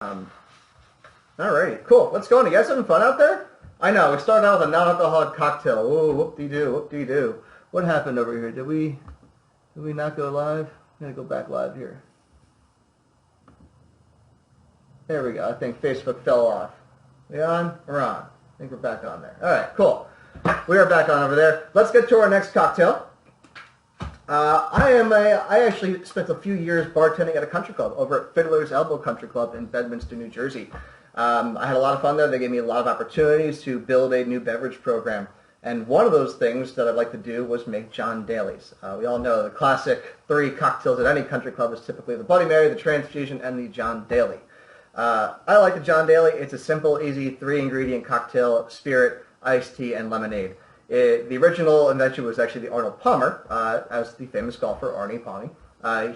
Alrighty, cool. Let's go on. You guys having fun out there? I know. We started out with a non-alcoholic cocktail. Ooh, whoop-de-doo, whoop-de-doo. What happened over here? Did we not go live? I'm going to go back live here. There we go. I think Facebook fell off. We on? We're on. I think we're back on there. All right, cool. We are back on over there. Let's get to our next cocktail. I actually spent a few years bartending at a country club over at Fiddler's Elbow Country Club in Bedminster, New Jersey. I had a lot of fun there. They gave me a lot of opportunities to build a new beverage program. And one of those things that I'd like to do was make John Daly's. We all know the classic 3 cocktails at any country club is typically the Bloody Mary, the Transfusion, and the John Daly. I like the John Daly. It's a simple, easy 3-ingredient cocktail: spirit, iced tea, and lemonade. The original invention was actually the Arnold Palmer, as the famous golfer Arnie Palmy.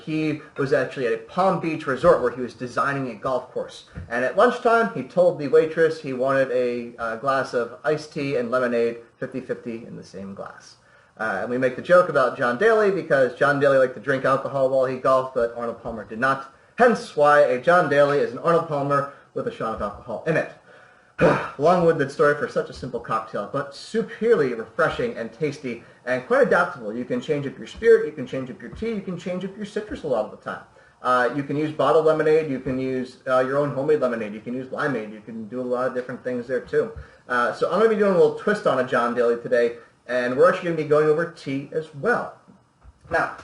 He was actually at a Palm Beach resort where he was designing a golf course. And at lunchtime, he told the waitress he wanted a glass of iced tea and lemonade, 50-50 in the same glass. And we make the joke about John Daly because John Daly liked to drink alcohol while he golfed, but Arnold Palmer did not. Hence why a John Daly is an Arnold Palmer with a shot of alcohol in it. Long-winded story for such a simple cocktail, but superiorly refreshing and tasty and quite adaptable. You can change up your spirit, you can change up your tea, you can change up your citrus a lot of the time. You can use bottled lemonade, you can use your own homemade lemonade, you can use limeade, you can do a lot of different things there too. So I'm going to be doing a little twist on a John Daly today, and we're actually going to be going over tea as well. Now,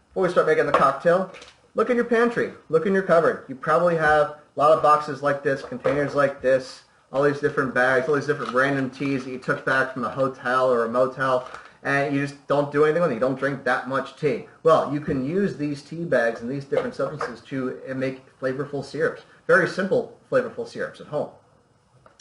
before we start making the cocktail, look in your pantry, look in your cupboard. You probably have a lot of boxes like this, containers like this, all these different bags, all these different random teas that you took back from a hotel or a motel, and you just don't do anything with it. You don't drink that much tea. Well, you can use these tea bags and these different substances to make flavorful syrups. Very simple flavorful syrups at home.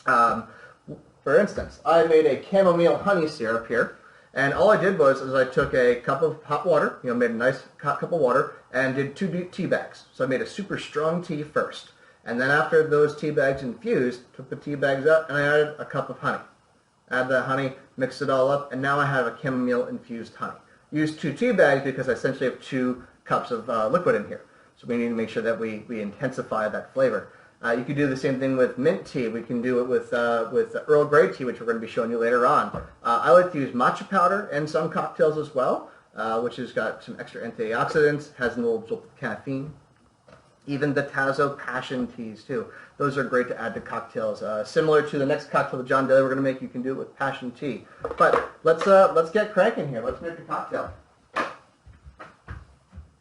For instance, I made a chamomile honey syrup here, and all I did was I took a cup of hot water, made a nice hot cup of water, and did 2 tea bags. So I made a super strong tea first. And then after those tea bags infused, took the tea bags out and I added a cup of honey. Add the honey, mix it all up, and now I have a chamomile infused honey. Use 2 tea bags because I essentially have 2 cups of liquid in here. So we need to make sure that we intensify that flavor. You can do the same thing with mint tea. We can do it with Earl Grey tea, which we're going to be showing you later on. I like to use matcha powder in some cocktails as well, which has got some extra antioxidants, has a little jolt of caffeine. Even the Tazo passion teas too. Those are great to add to cocktails. Similar to the next cocktail that John Daly we're going to make, you can do it with passion tea. But let's get cranking here. Let's make a cocktail. I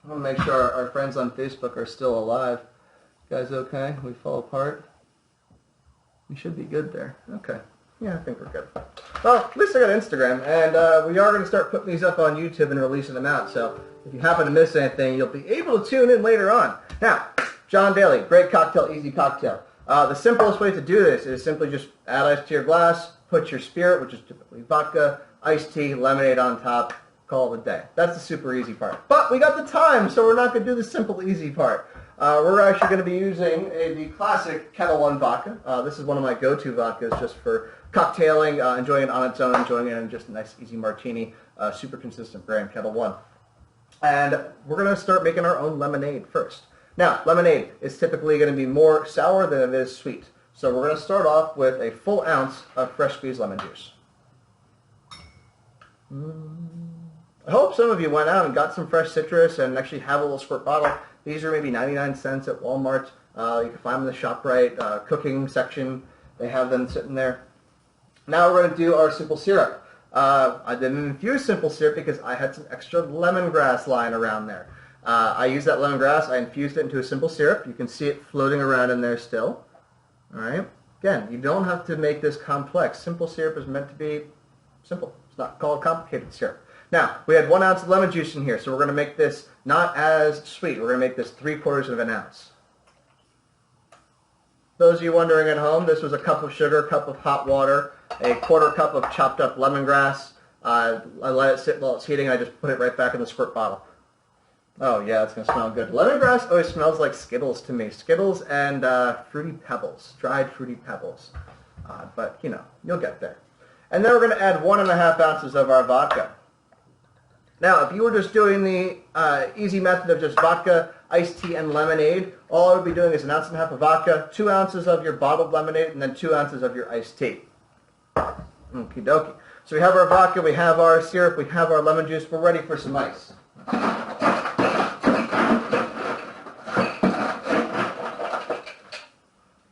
want to make sure our friends on Facebook are still alive. You guys okay? We fall apart? We should be good there. Okay. Yeah, I think we're good. Well, at least I got Instagram, and we are going to start putting these up on YouTube and releasing them out. So if you happen to miss anything, you'll be able to tune in later on. Now, John Daly, great cocktail, easy cocktail. The simplest way to do this is simply just add ice to your glass, put your spirit, which is typically vodka, iced tea, lemonade on top, call it a day. That's the super easy part. But we got the time, so we're not going to do the simple easy part. We're actually going to be using the classic Ketel-One vodka. This is one of my go-to vodkas just for cocktailing, enjoying it on its own, enjoying it in just a nice easy martini, super consistent brand, Ketel-One. And we're going to start making our own lemonade first. Now, lemonade is typically going to be more sour than it is sweet. So we're going to start off with a full ounce of fresh squeezed lemon juice. I hope some of you went out and got some fresh citrus and actually have a little squirt bottle. These are maybe 99 cents at Walmart. You can find them in the ShopRite cooking section. They have them sitting there. Now we're going to do our simple syrup. I didn't infuse simple syrup because I had some extra lemongrass lying around there. I used that lemongrass. I infused it into a simple syrup. You can see it floating around in there still. All right. Again, you don't have to make this complex. Simple syrup is meant to be simple. It's not called complicated syrup. Now, we had 1 ounce of lemon juice in here, so we're going to make this not as sweet. We're going to make this 3/4 of an ounce. Those of you wondering at home, this was a cup of sugar, a cup of hot water, a 1/4 cup of chopped up lemongrass. I let it sit while it's heating. I just put it right back in the squirt bottle. Oh yeah, it's going to smell good. Lemongrass always smells like Skittles to me. Skittles and Fruity Pebbles, dried Fruity Pebbles. But, you'll get there. And then we're going to add 1.5 ounces of our vodka. Now, if you were just doing the easy method of just vodka, iced tea, and lemonade, all I would be doing is 1.5 ounces of vodka, 2 ounces of your bottled lemonade, and then 2 ounces of your iced tea. Okie dokie. So we have our vodka, we have our syrup, we have our lemon juice. We're ready for some ice.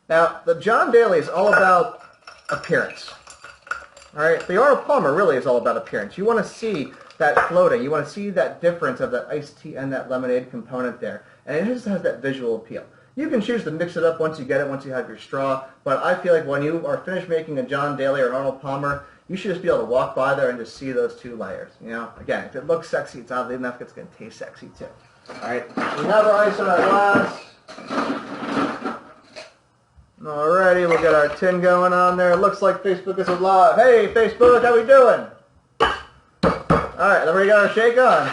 Now, the John Daly is all about appearance. All right, the Arnold Palmer really is all about appearance. You want to see that floating. You want to see that difference of that iced tea and that lemonade component there. And it just has that visual appeal. You can choose to mix it up once you get it, once you have your straw. But I feel like when you are finished making a John Daly or an Arnold Palmer, you should just be able to walk by there and just see those two layers. You know, again, if it looks sexy, it's oddly enough it's going to taste sexy too. All right, we have our ice in our glass. Alrighty, we'll get our tin going on there. It looks like Facebook is alive. Hey, Facebook, how we doing? Alright, then we got our shake on.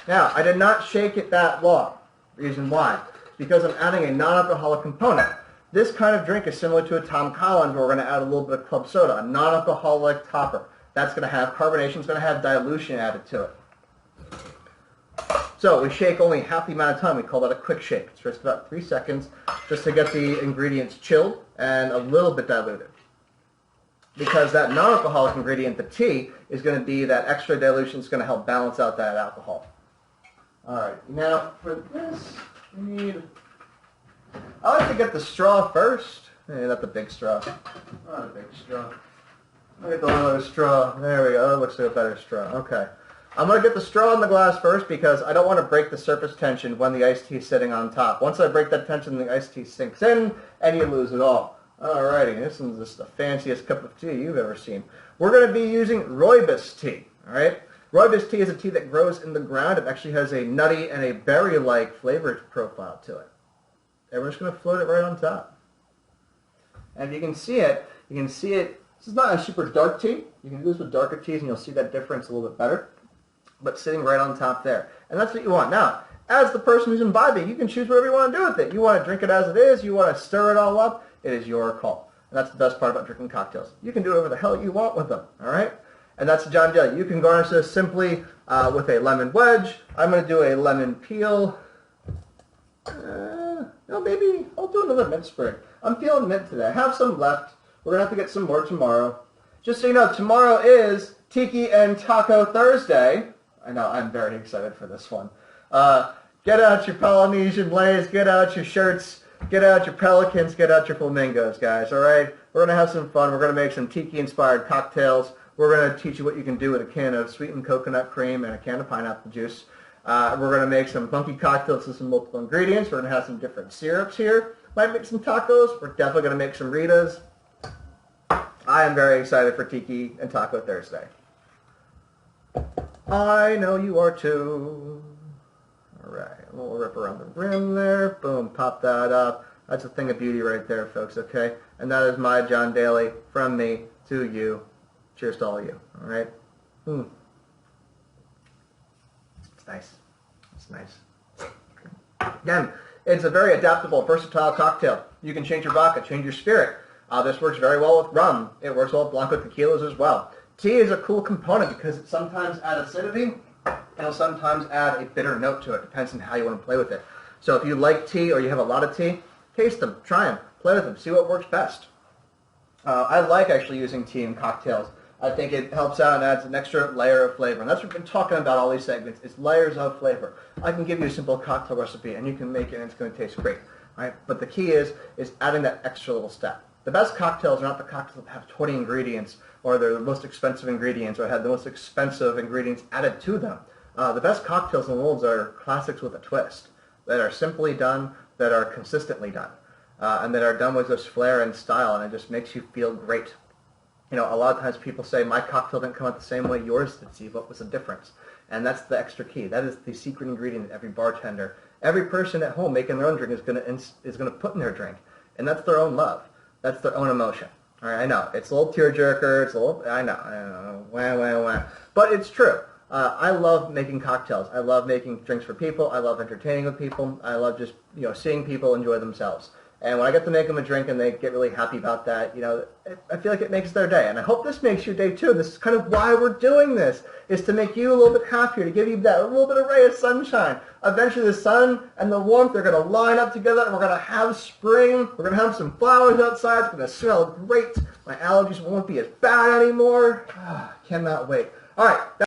Now, I did not shake it that long. Reason why? Because I'm adding a non-alcoholic component. This kind of drink is similar to a Tom Collins where we're going to add a little bit of club soda, a non-alcoholic topper. That's going to have carbonation, it's going to have dilution added to it. So we shake only half the amount of time. We call that a quick shake. It's just about 3 seconds just to get the ingredients chilled and a little bit diluted. Because that non-alcoholic ingredient, the tea, is going to be that extra dilution. It's going to help balance out that alcohol. All right. Now for this, we need... I like to get the straw first. Hey, not the big straw. Not a big straw. I'll get the little straw. There we go. That looks like a better straw. Okay. I'm going to get the straw in the glass first because I don't want to break the surface tension when the iced tea is sitting on top. Once I break that tension, the iced tea sinks in and you lose it all. Alrighty, this is just the fanciest cup of tea you've ever seen. We're going to be using Rooibos tea. Alright? Rooibos tea is a tea that grows in the ground. It actually has a nutty and a berry-like flavor profile to it. And we're just going to float it right on top. And if you can see it, this is not a super dark tea. You can do this with darker teas and you'll see that difference a little bit better. But sitting right on top there. And that's what you want. Now, as the person who's imbibing, you can choose whatever you want to do with it. You want to drink it as it is. You want to stir it all up. It is your call. And that's the best part about drinking cocktails. You can do whatever the hell you want with them. All right? And that's John Daly. You can garnish this simply with a lemon wedge. I'm going to do a lemon peel. No, maybe I'll do another mint sprig. I'm feeling mint today. I have some left. We're going to have to get some more tomorrow. Just so you know, tomorrow is Tiki and Taco Thursday. I know, I'm very excited for this one. Get out your Polynesian blaze, get out your shirts, get out your pelicans, get out your flamingos, guys, all right? We're going to have some fun. We're going to make some tiki-inspired cocktails. We're going to teach you what you can do with a can of sweetened coconut cream and a can of pineapple juice. We're going to make some funky cocktails with some multiple ingredients. We're going to have some different syrups here. Might make some tacos. We're definitely going to make some Ritas. I am very excited for Tiki and Taco Thursday. I know you are too. All right, a little rip around the rim there. Boom, pop that up. That's a thing of beauty right there, folks, okay? And that is my John Daly from me to you. Cheers to all of you, all right? It's nice. It's nice. Again, it's a very adaptable, versatile cocktail. You can change your vodka, change your spirit. This works very well with rum. It works well with Blanco tequilas as well. Tea is a cool component because it sometimes adds acidity. It'll sometimes add a bitter note to it. Depends on how you want to play with it. So if you like tea or you have a lot of tea, taste them, try them, play with them, see what works best. I like actually using tea in cocktails. I think it helps out and adds an extra layer of flavor. And that's what we've been talking about all these segments, is layers of flavor. I can give you a simple cocktail recipe and you can make it and it's going to taste great. Right? But the key is adding that extra little step. The best cocktails are not the cocktails that have 20 ingredients or they're the most expensive ingredients or have the most expensive ingredients added to them. The best cocktails in the world are classics with a twist, that are simply done, that are consistently done, and that are done with this flair and style, and it just makes you feel great. You know, a lot of times people say, my cocktail didn't come out the same way yours did, Steve. What was the difference? And that's the extra key. That is the secret ingredient that every bartender, every person at home making their own drink is going to put in their drink, and that's their own love. That's their own emotion. All right, I know. It's a little tearjerker. It's a little, I know. Wah, wah, wah. But it's true. I love making cocktails. I love making drinks for people. I love entertaining with people. I love just, seeing people enjoy themselves. And when I get to make them a drink and they get really happy about that, you know, I feel like it makes their day. And I hope this makes your day too. This is kind of why we're doing this, is to make you a little bit happier, to give you that little bit of ray of sunshine. Eventually the sun and the warmth are going to line up together, and we're going to have spring. We're going to have some flowers outside. It's going to smell great. My allergies won't be as bad anymore. Cannot wait. All right.